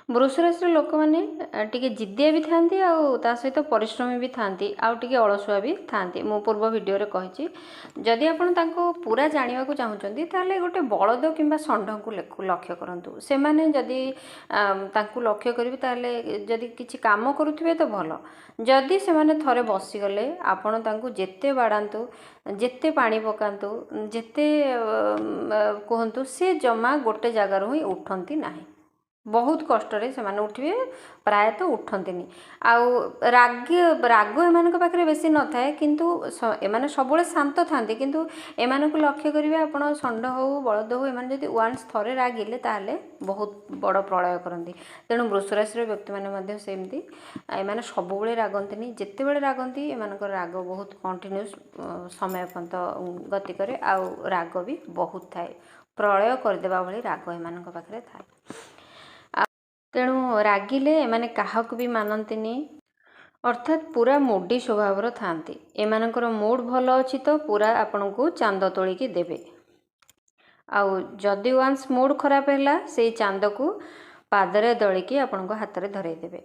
वृष राशि लोक मैंने टिके जिद्दिया भी थांती आउ ता सहित परिश्रमी भी थांती आउ टिके अलसुआ भी थांती। मु पूर्व वीडियो रे कहिछि जदि आपण तांको पूरा जानिबा को चाहुचंती ताले गोटे बलद किंबा षंढ को लक्ष्य करंतु। से माने जदि तांको लक्ष्य करिवे ताले जदि किछि काम करूथिबे तो भलो। जदि से माने थरे बसी गले आपण तांको जेते बाडांतु जेते पानी पकांतु जेते कहंतु से जमा गोटे जगार ही उठंती नाही। बहुत कष्टरे से माने उठिबे प्राय तो उठंतिनी। आउ राग एमानक पाखरे बेसी न थाए किंतु एमाने सबले शांत थांती किंतु एमानक लक्ष्य करिवे आपण षंढ हो बलद हो एमाने जदि वान्स थरे रागिले ताले बहुत बड़ प्रलय करंती। तेणु वृष राशि रे व्यक्ति माने मध्ये सेमती एमाने सबले रागंतिनी। जेतेबेले रागंती एमानक राग बहुत कंटिन्यूस समय पर्यंत गति करे आउ राग भी बहुत थाए। प्रलय करदेबा भली राग एमानक पाखरे थाए। तेणु रागिले एमाने काहक भी मानंतिनी अर्थात पूरा मोडी स्वभाव थांती। एमानकर मूड भल अच्छी तो पूरा आपण को चांद तोलिकी देबे। आउ जदि वान्स मूड खराब है से चांद को पादरे दलिकी आपण को हाथ रे धरई देबे।